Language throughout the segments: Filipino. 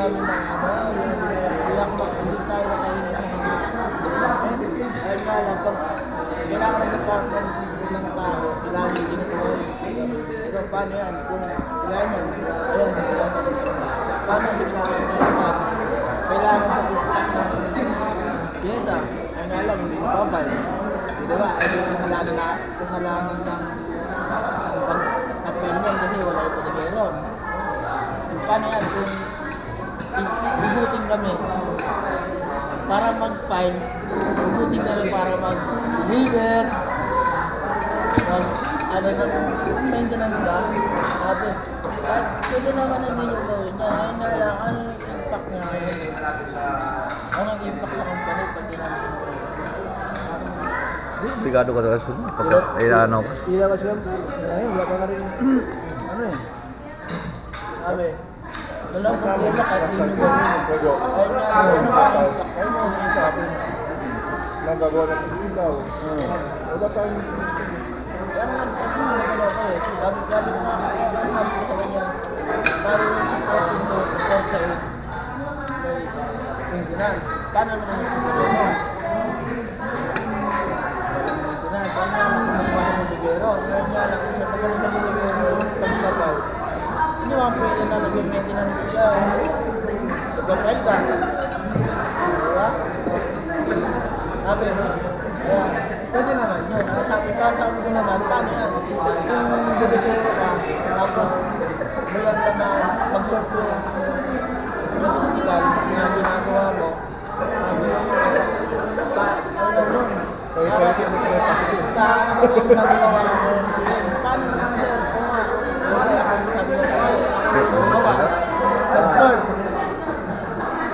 namin na hindi tayo nakahinig sa mga ayun nga lang, pag kailangan ng department ng tao, kailangan din ito pero paano yan? Kung kailangan yan, ayan, paano yung kailangan kailangan sa district ng pyesa, ay nga lang, hindi nakabal. Diba? Ay yung kasalanan ng pag-appel niyan kasi wala yung pagkakero. Paano yan? Kung igutin kami para mag-file, igutin kami para mag-deliver, ano na maintenance ba? Sabi, pwede naman ang ninyo gawin yan. Ayun na lang, ano yung impact niya? Ano yung impact sa company pag ginamit mo? Obligado ka talaga sunod. Pagka, ano ka. Hindi naman sila. Ayun, wala pa na rin. Ano eh? Sabi, walang problema kahit hindi nyo gawin. Ayun na, ano ba? Ayun mo, sabi mo. Nagagawa natin ilaw. Wala tayong... Kaya naman, nagagawa ko eh. Sabi ko nga, sabi ko sa kanya, parang yung supporting mo, support sa aid. Kay maintenance. Paano naman yung support mo? Ngayon nga lang, kung napagaling sa buligero, sa Bulabaw, hindi naman pwede na nag-maintenance siya. Nag-file ka. Diba? Sabi, kaya, pwede naman yun. Sabi ko naman, paano yan? Kung buligero ka, tapos mayroon ka na mag-sort yung medical na ginagawa mo, sabi, ano nun? Sa ano yung nagawa mo sila? Paano naman sir? Kung nga, wala akong sabi mo, gumawa, nag-serve.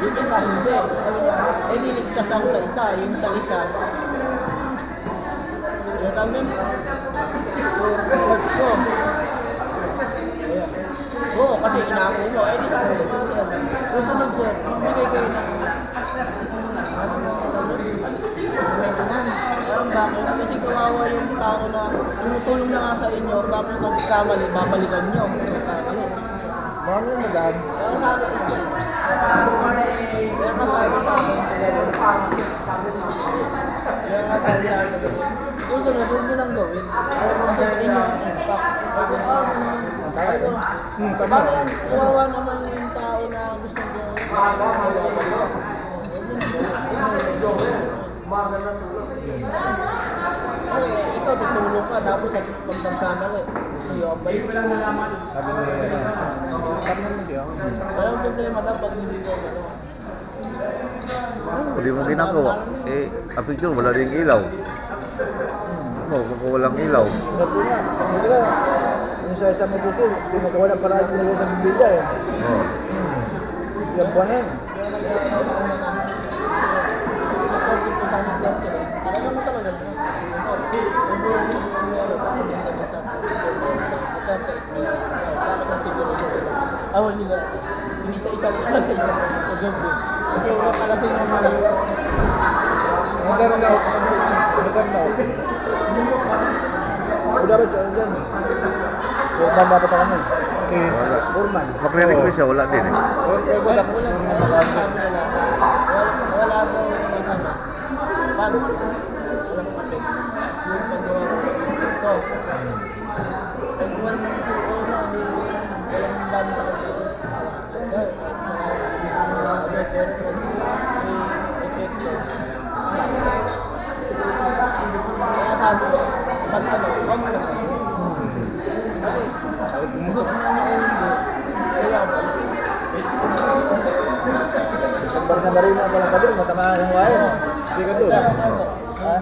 Yung isa, hindi. Sabi niya, niligtas ako sa isa, yung sa isa. Yung kami, yung coach ko. Oo, kasi inako mo, di ba? Susunod sir, bigay kayo ng maintenance. Bakit? Kasi kawawa yung tao na tumutulong na nga sa inyo, tapos nagkamali, babalikan nyo. Nagkamali. Marami yung madaan. Kaya sabi ito. Kaya masabi sa akin, kaya nga sabi sa akin, susunod, huwag mo lang gawin. Kasi sa inyo, paano yan? Kawawa naman yung tao na gusto nyo babalikan. Ay, ikaw tutulong ka, tapos pag nagkamali, sa'yo ang balik. Sabi mo yun. Sabi mo yun. Walang problema dapat hindi ko ano. Hindi mo ginagawa. Ang picture, wala rin ilaw. Kung walang ilaw. Sabi nga, hindi ka. Yung sa isang mabuti, pinagawa ng paraan yung nilagay ng Biblia eh. Oo. Yung buwan na yun. Talaga mo talaga na. Awal nila. Inisa-isa ko talaga yung pag-gabi. Kasi wala pala sa inyo mga. Magkano na ako. Magkano na ako. O dapat siya dyan. Urban dapat ako nun. Wala. Urban. Makre-request siya, wala din eh. Wala daw masama. Paano? Walang papel. Yung paggawa ko. So, pag wala mo sa oras, walang dami sa kapatid. Kaya sabi ko, pag ano, wag mo. Hugot mo na hindi. Kaya ako. Isang bar na marina pa lang ka doon, matamaan ang wain. Hindi ka doon. Ha?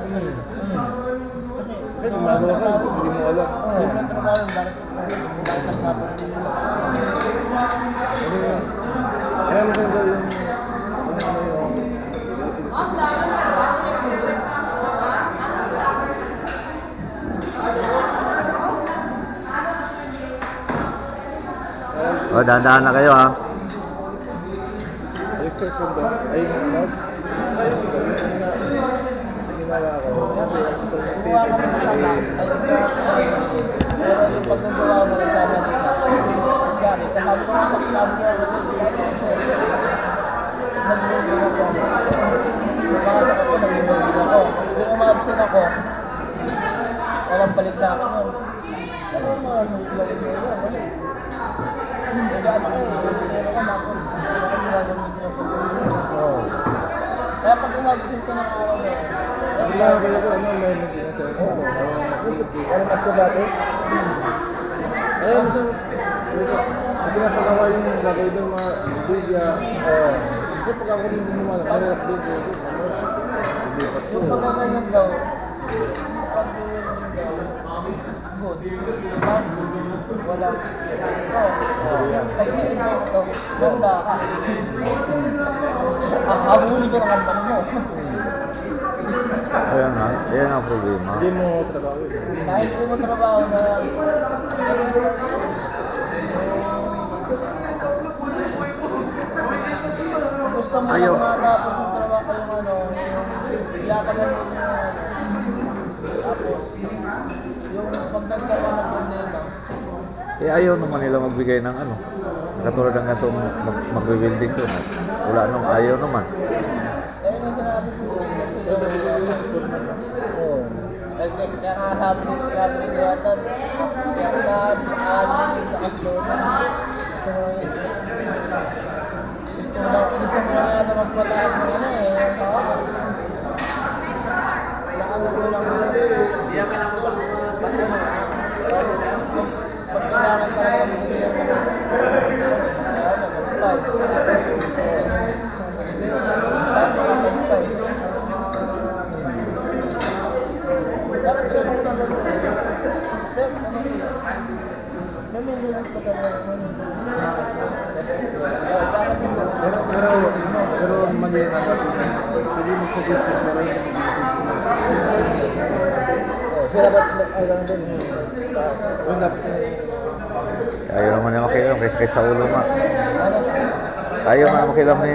Kasi magawa ka, hindi mo alam. Yung nagtrabaho yung bakit nagtrabaho. Kaya mo yung O, dahan-dahan na kayo ha. electric window. Ay, ano? Ginawa ko. Gumawa ka ng sama. Pero yung paggagawa mo ng sama dito. Gari, kasama ko nga sa kasama niya. nag-welding ako. Pumasok ako, nag-welding ako. Kung umabsent ako, walang balik sa akin yun. Ano yung mga nag-welding ko yun? Wala. Kaya ano kayo, pero ka mapon. Bakit gagamitin ang pag-welding? Oo. Kaya pag umabsent ka ng araw na yun, Wala ko yung ano, may nasa ano. Ano mas ka dati? Ayun, so, hindi na pagkawa yung gagawin ng mga media. Kasi pagkawa rin din naman, mahirap din ko. Hindi pa ito. yung pagkaganyan daw, yung pag-welding daw, good. Pag walang pag-i-invite daw, ganda ka. Habulin ka ng kampano mo. Ayan ang problema. Hindi mo trabaho yun. Kahit hindi mo trabaho na gusto mo Ayaw. lang matapos yung trabaho yung ano, iyakalan mo yung tapos yung pag nagkaroon ng problema, Ayaw naman nila magbigay ng ano. Katulad ng ganitong mag-welding ko. Wala nung ayaw naman. kaya nga sinabi ko Oo. kaya nga sabi ni Kuwatan, kaya nga ali sa Aslona, gusto mo lang yata magpataas ng ano eh, yung tawag. Naano ko lang pag kailangan ka lang mag-ibig Pero mali na pwede mo suggest pero hindi Sila ba't ay lang din? Ayaw naman niya makilam kay sakit sa ulo nga. Ayaw naman makilam ni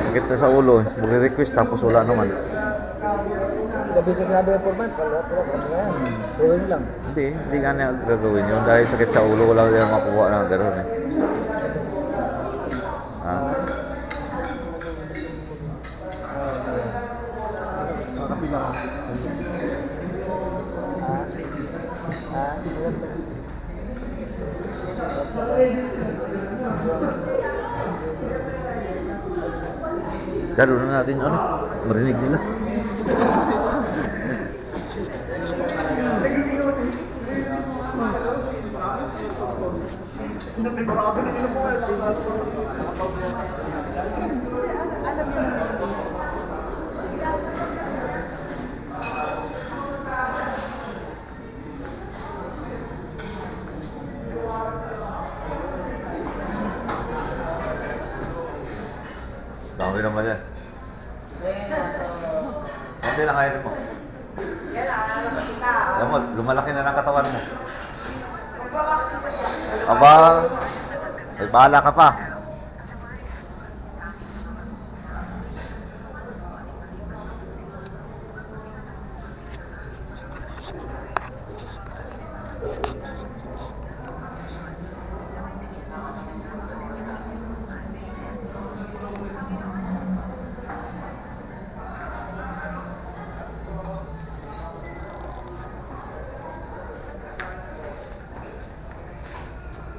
sakit na sa ulo. Magre-request tapos wala naman. Gabi sa sinabi ng format, wala nga yan. Drawing lang. Hindi nga niya gagawin yun. Dahil sakit sa ulo, wala niya makuha ng gano'n eh. Ha? makapila ka. Lalo na natin ano, marinig nila. Dami naman yan. Konti lang kainin mo. Alam mo, lumalaki na ng katawan mo. Aba, ay bahala ka pa.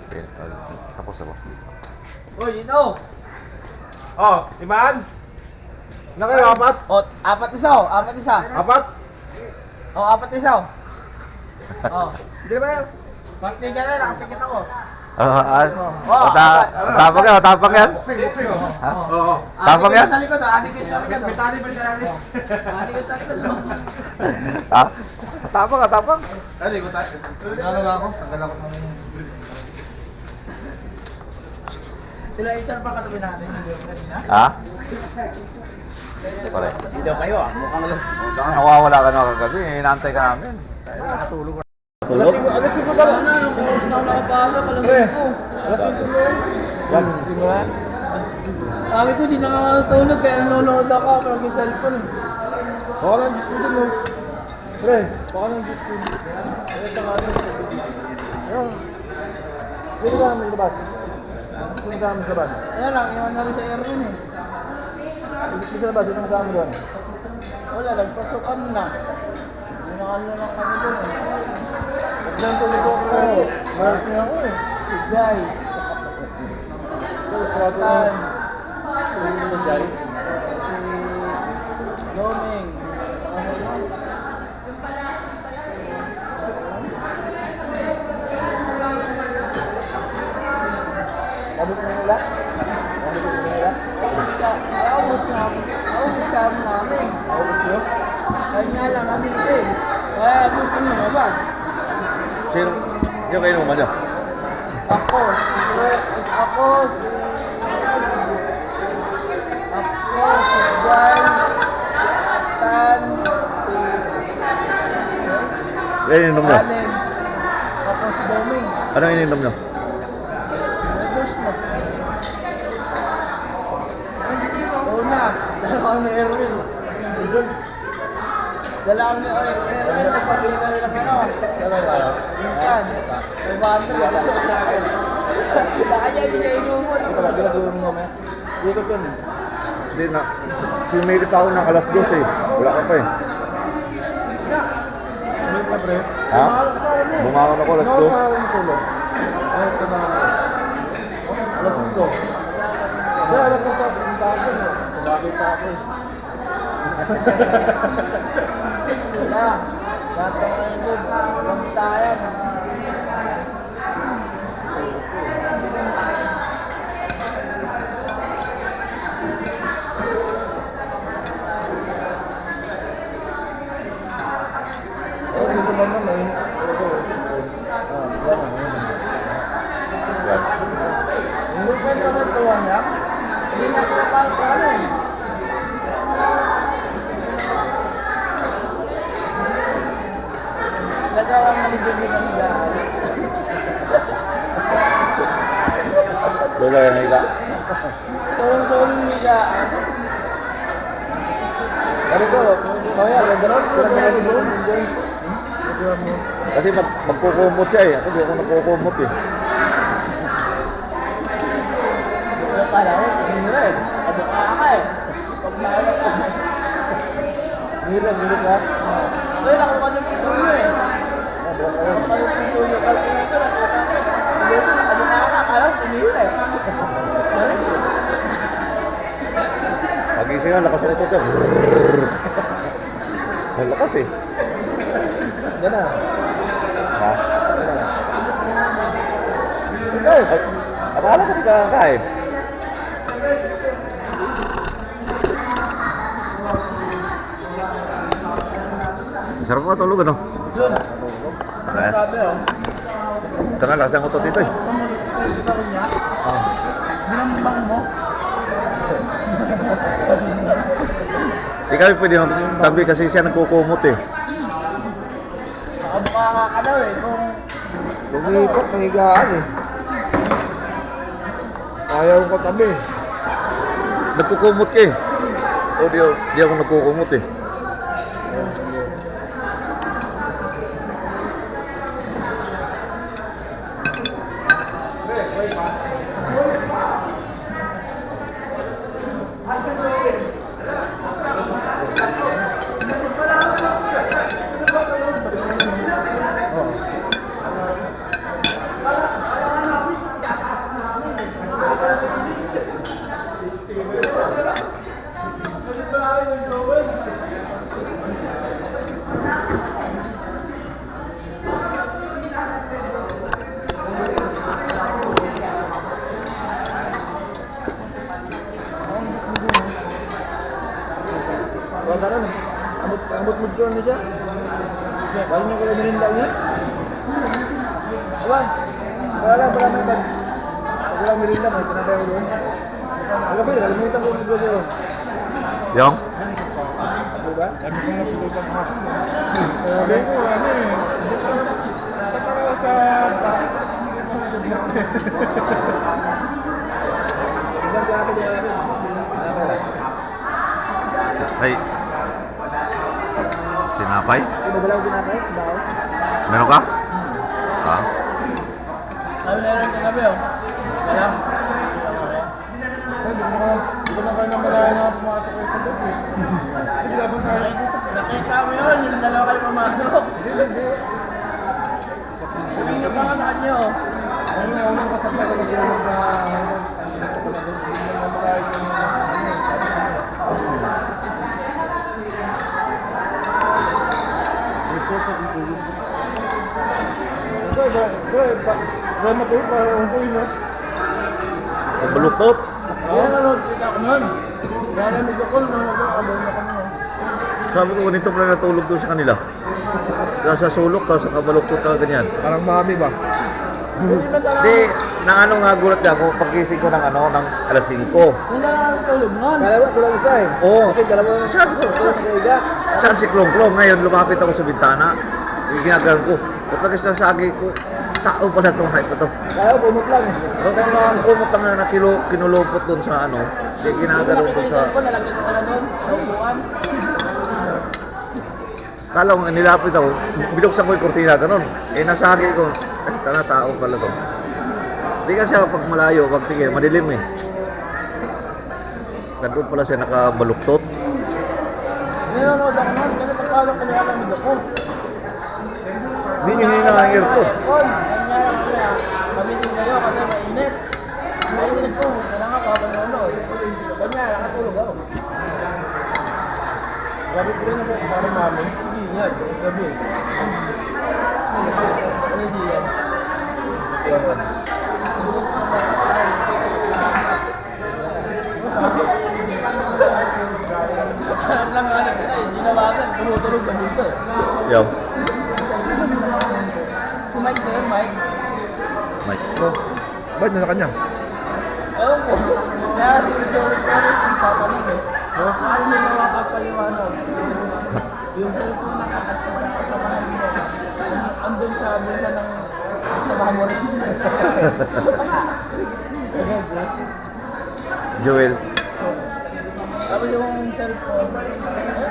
Okay, tapos ako. Uy, ito! Oh, Iman? Na kayo, apat? O, apat isa o, apat isa. Apat? O, apat isa o. O, Hindi ba yan? pati ka na, nakapikit ako. Tapang yan, tapang yan. Ha? Oo. Tapang yan? Sa likod o, anikit sa likod o. May tali ba siya natin? Anikit sa likod o. Ha? Tapang ka, tapang. Tali ko tayo. Ano lang ako? Tanggal ako ng... Sila Ethan pa katabi natin, hindi ko kanina. Ha? Pare. Hindi daw kayo ah, mukhang lang. Nawawala ka na kagabi, inaantay ka namin. Natulog? Alas 5 ba? Ano, nung oras na ako nakapasok, alas Pre, 5. alas 5 na yan. Yan. Di ba? Sabi ko, di na nga matulog, kaya nanonood ako, pero may cellphone eh. Baka lang Diyos ko dun, no? Pre, baka lang Diyos ko dun. Ayun, saka ano. Ayun. Dito ka, may labas. Sino kasama sa labas? Wala lang, iwan na rin sa Erwin eh. Sino sa labas? Sino kasama doon? Wala, nagpasukan na. Ano lang kami doon eh. Naglang tulog ako. Malas niya ako eh. Si Jai. Tan. Si Jai. Si Doming. Ano lang? Abot mo nila? Abot mo nila? August ka mo namin. Abot nyo? Kaya nga lang namin ito eh. Kaya gusto nyo na ba? Sino? Yung kayo naman niya? Ako, si Jai, Tan, Yan ininom niyo? Allen, tapos si Doming. Anong ininom niyo? Nervous na. Una, dala kami ni Erwin. Dala kami ni Erwin, nagpabili kami ng ano. Minsan, 500. Baka niya hindi niya inumon. Ito pala, pinasulo mo mamaya. Ikot yun. Hindi na. Sumilip ako ng alas 12 eh. Wala ka pa eh. May ka pre? Ha? Bumangon ako alas 2. Ay, ito na. Alas 5. Kaya alas 6 ako. Puntahan ko. Kumabay pa ako eh. Wala. Lahat ng ngayon doon. Walang tayan. Oh, dito ba naman? Ito. Yan na. Yan. Hindi pa naman tuwa niya. Hindi na kapal ka rin. Nagawang maligyan din ang higaan. Doon lang yan higa. Tulong-tulong higaan. Ano ko? Kaya, gano'n? Gano'n doon? Kasi magkukumot siya eh. Ako di ako nagkukumot eh. Wala pala ako, tinira eh. Kabuka ka eh. Pagmala ka. Mirip ka? Wala, nakuha niyo yung tulo eh. Nakuha niyo yung tulo. Pag-tingin ko, nakuha ka. Hindi ko, nakabuka ka. Kala ko, tinira eh. Sorry. Pagising nga, lakas ang utot yan. Ang lakas eh. Yan na. Ha? Ikaw! Ay, akala ko di ka kakain. Sarap mo tulog ano? Yun. Ayan. Sabi oh. Ito na, lakas ang utot dito eh. Ito ko niya. Binambang mo. Di kami pwede magtabi kasi siya nagkukumot eh. Nakabuka ka daw eh. Kung Lumipot, nahigaan eh. Ayaw ko tabi. Nagkukumot ka eh. O di ako nagkukumot eh. Wala rin. Ambot-ambot ko na siya. Wala niya ko lang mininda niya. Awan. Wala may bag. Pag walang mininda, may tinapay ko doon. Agabi, nalimutan ko yung doon. Yung? Ano ba? Sabi ko napututan ko. Sabi ko, ano eh. Patakaw sa bakit. Ibang tinapay doon namin. Ay. Tinapay? Pinadala ko tinapay, bahaw. Meron ka? Ha? ano na rin kagabi oh. Alam. niyo. Ano yung unang kasama ko nagulog na dito ko na doon. Hindi na makahit yung Report sa tutulog. Kaya matulog para umuwi na. Baluktot. Kaya nanonood kita ako nun. Kaya namin ko call nung nag-abay na kami. Sabi ko, ganito pala natulog doon sa kanila. Kaya sa sulok, tapos nakabaluktot ka ganyan. Parang mami ba? Hindi ba talaga? Hindi, nang ano nga gulat niya ako, pagising ko ng ano, ng alas 5. Hindi na lang tulog nun. Dalawa, kulang isa eh. Oo. Okay, dalawa na siya. Kaya Saan si Klong Klong? Ngayon, lumapit ako sa bintana. Yung ginagalan ko. At lagis na sagi ko, tao pala itong hype na to. Kaya kumot lang eh. So, kaya mga kumot lang na kinulupot doon sa ano, yung ginagalan ko sa... Nalagay ko pala doon. Naupuan. Kala ko nilapit ako, binuksan ko yung kurtina, ganun. Eh, nasagi ko, tana tao pala to. Hindi kasi ako pag malayo, pag tingin, madilim eh. Gandun pala siya nakabaluktot. Nanonood ako nun. Kasi pagkalo ko nila kami ako. Hindi nyo hinahangir to. Aircon. Kanya lang kaya. Kamitin kayo kasi mainit. Mainit ko. Kailangan ko habang nanonood. Kanya, nakatulog ako. Gabi ko rin ako, parang mami. Hindi yan. Gabi. Ano hindi yan? Alam lang ang anak nila, hindi nawagan, tumutulog sa bulsa eh. Yo, Si Mike ba yun, Mike? Mike. Ba't nasa kanya? Ewan ko. Kaya si Joey Perez ang tatanong eh. Paano nila makapaliwanag? Yung cellphone na kasamahan mo. Andun sa bulsa ng kasamahan mo rin. Joel. Tapos yung cellphone,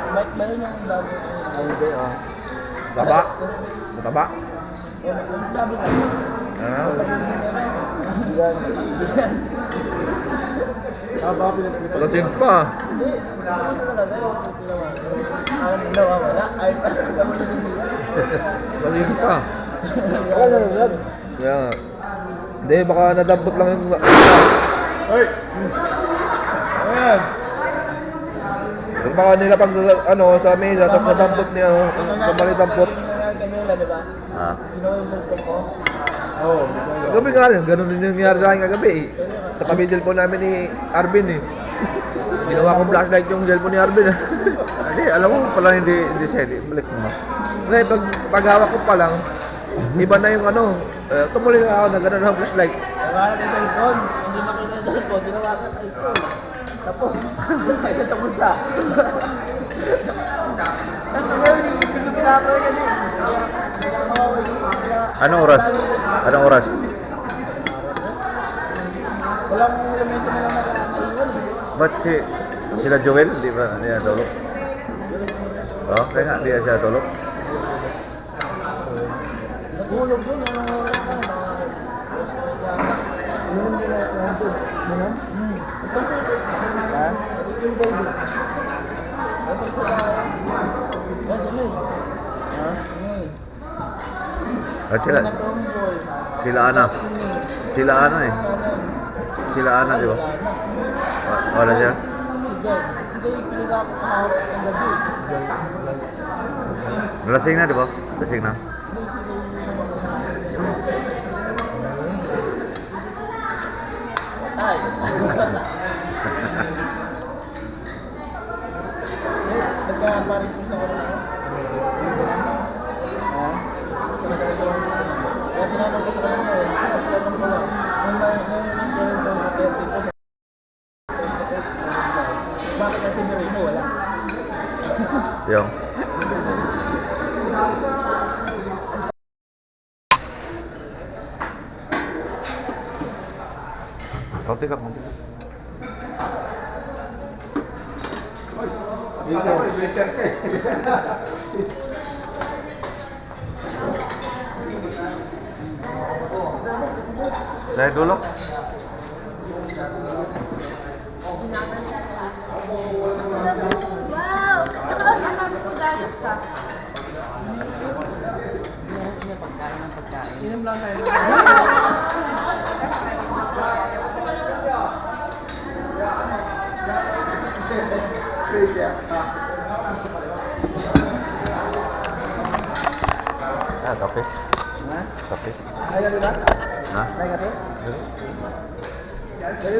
Mike ba yun yung bago? Hindi ah. Mataba? Mataba? Sabi lang. Ano? Sa bulsa niya rin. Yan. Yan. Baka pinagkita. Pagkatin pa. Hindi. Ano talaga yung tinawa? Ang nawawala. Ay, alam mo na din nila. Pagkatin pa. Baka nanonood. Kaya nga. Hindi, baka nadampot lang yung... Hoy! Ayan! Pero baka nila pag ano, sa mesa, tapos nadampot niya, kamali dampot. Kanila, di ba? Ha? Ginawa yung cellphone ko. Oo. Kagabi nga rin, ganun din yung nangyari sa akin kagabi eh. Katabi yung cellphone namin ni Arvin eh. Ginawa kong flashlight yung cellphone ni Arvin eh. Hindi, alam mo pala hindi siya, balik mo. Ngayon, paghawak ko pa lang, iba na yung ano, tumuli na ako na gano'n ng flashlight. Nagawa yung cellphone. Hindi makita yung cellphone. Ginawa ko yung cellphone. Tapos, kaya sa bulsa. Tapos ngayon, hindi ko pinapawin yan eh. Anong oras? Anong oras? Walang elemento na lang naiwan eh. Ba't sila Joel? Hindi ba niya tulog? Oo, kaya nga, hindi siya tulog. Natulog doon, anong oras na, mga Minum din na nandun. Minum? computer. Ha? Yung baby. Ito sila. Yan, si May. Ha? May. At sila, Na tomboy. sila Ana. Si May. Sila Ana eh. Sila Ana, di ba? Wala siya? Si Jay. Si Jay, piniga ako kahapon ng gabi. Lasing na, di ba? Lasing na. Ay. Nagka-paris gusto ko na. Ha? Kaya tinanong ko sa kanya eh. Tinanong ko lang. Nung daw sa perte ko. Bakit kasi biruin mo? Wala. Yung. Konti ka, konti ka. Saya dulu. Wow! Nakakapagod ka. Inom lang tayo. Ah, kape. Ha? Kape. Ay, gabi ba? Ha? Ay, gabi?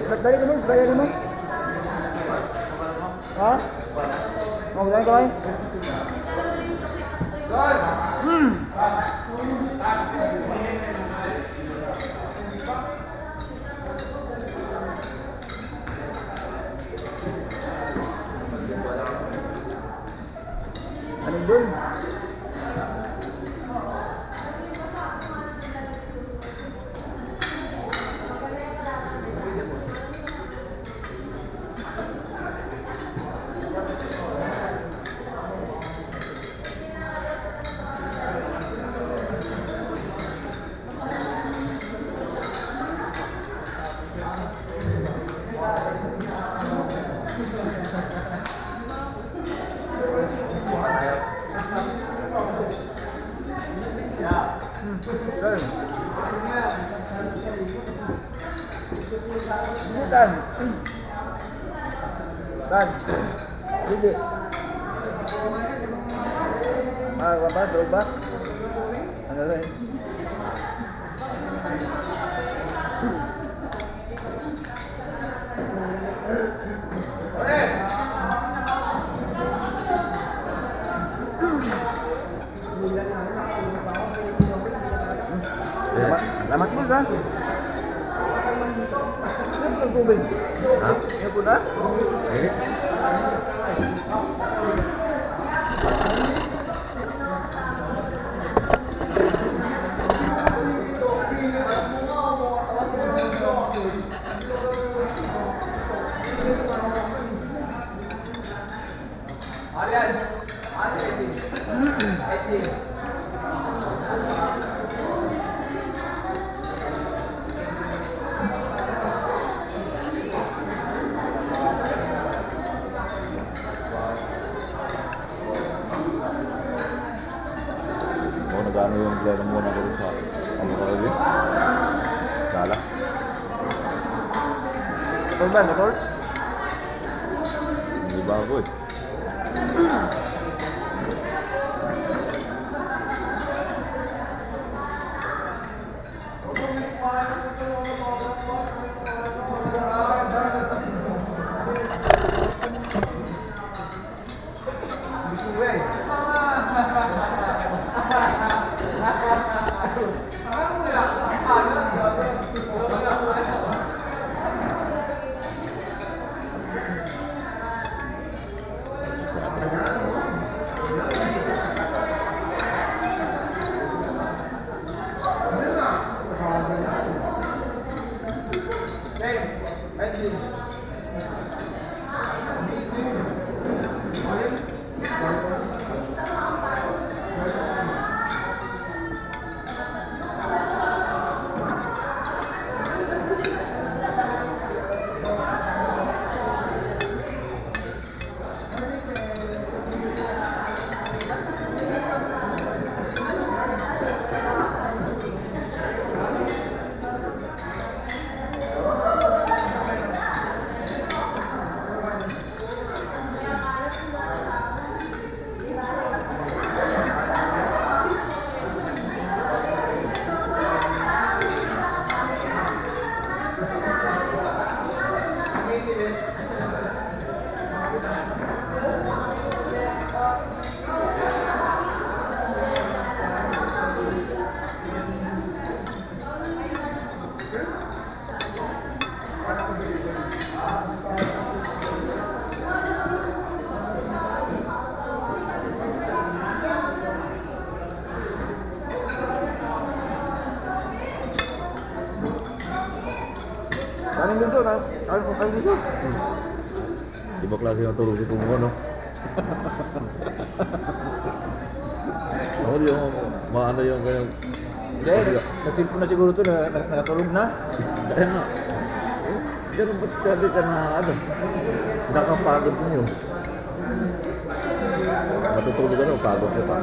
Dali ka mo, kaya mo. Ha? Magdali ka ba? Anong dun? Dan. Dan. Sige. Apa ba? Tulog ba? Ano rin? Lamat mo na. Ano ang tubig? Ha? Ano po na? Eh? Oh, nag-ano yung blend muna ko rin sa ano ko rin? Sala? Tol ba? Tol? Hindi bago eh. Kanin dito na. Kanin dito. Iba klase yung tulog si Kumo, no? Ako yung maano yung kanyang... Hindi, nagsilpo na siguro ito na nakatulog na. Kaya nga. Pero ba't pwede ka na ano? Nakapagod niyo. Matutulog ano, pagod ka pa.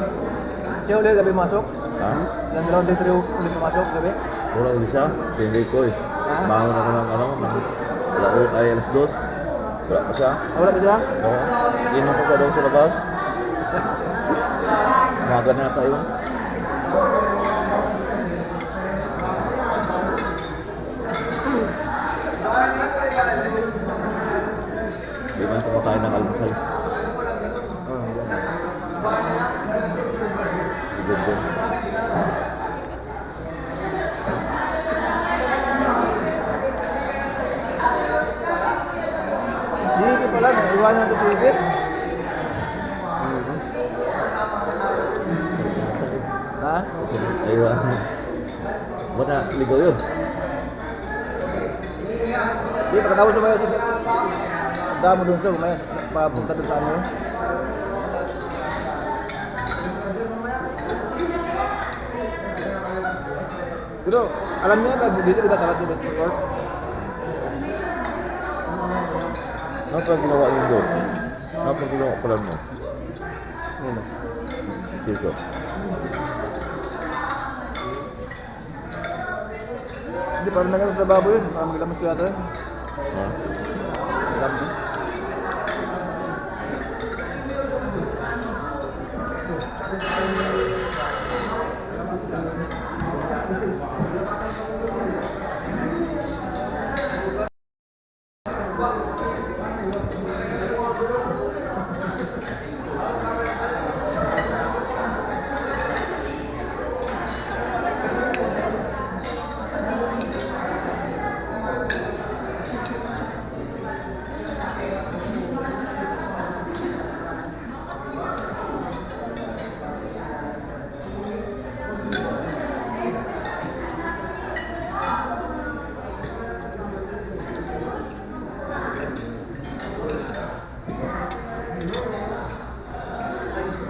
Siya ulit gabi masok. Ha? Ilang dalawang day 3 ulit pumasok, gabi? Wala ulit siya. Hindi ko eh. Ah? Bangon ako ng ano, ng alaon ay alas 2. Wala pa siya. Ah, wala pa siya? Oo. Inom ko siya doon sa labas. Umaga na tayo. Di man kumakain ng almusal. Oo, yan. Good din. Sige pala, naiwanan natin si Igit. Ha? Ayun. Ba't na ligaw yun? Hindi, pagkatapos na ba sa damo dun sa umaya, papunta dun sa ano yun. Pero, alam niya ba, dito diba tapat yung Bedford Court? Ano pa ginawa yun doon? Ano pa ginawa pala mo? Nino. Siso. Hindi, parang nagano sa babo yun, parang maglamas ko yata yun. Ha? Maglamas yun.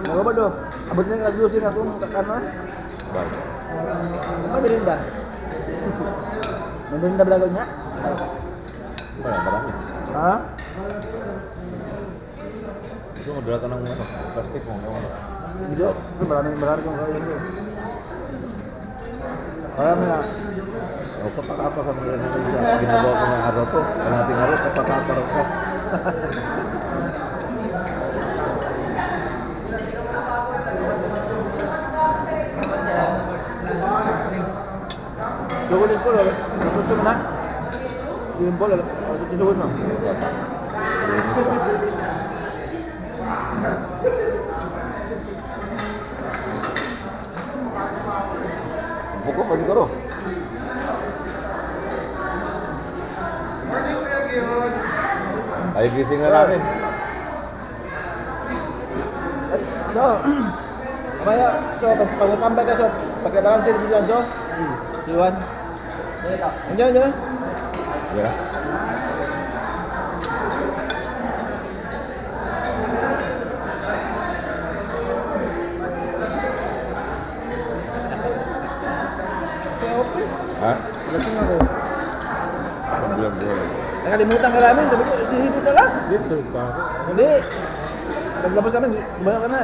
Nagabad do. Abot na yung aglusin ako ng kanon. Bakit? Ano merinda? Merinda balagon niya? Wala, marami. Ha? Gusto mo, dala ka ng ano, plastic mo. Ano? Hindi. Marami kong kaya yun. Marami na. O, kapag-apa ka mga natin sa ginagawa ko ng araw to. Kanating araw, kapag-apa rin ka. Sugulin po, matuto mo na. Sugulin po, matutusugod mo. Buko, pwede ka ro. Ay, gising na namin. So, mamaya, so, pag-tambay ka, so, pagkadakan sila si Janso, Iwan. Andiyan. Yeah. Kasi okay. Ha? Lasing ako. Pagbilang buhay. Nakalimutan ka namin, sabi ko, si Hidi pala. Dito pa ako. Hindi. Paglabas namin, baya ka na.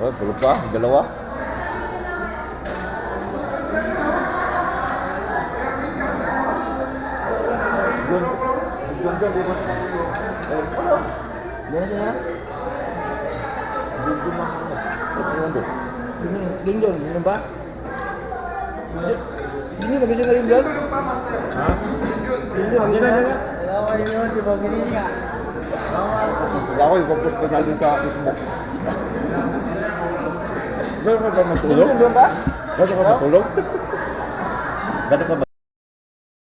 Oh, tulog pa? Dalawa? Doon. Doon, di ba? Ano? Diyan na. Doon lang ako. Ano doon? Dingdong, yun ba? Hindi, nagising ka rin dyan? Ha? Hindi, nagising ka rin. Ako yung pagpus ko niya doon sa Facebook. Gano'n ka ba matulog? Dingdong ba? Gano'n ka matulog? Gano'n ka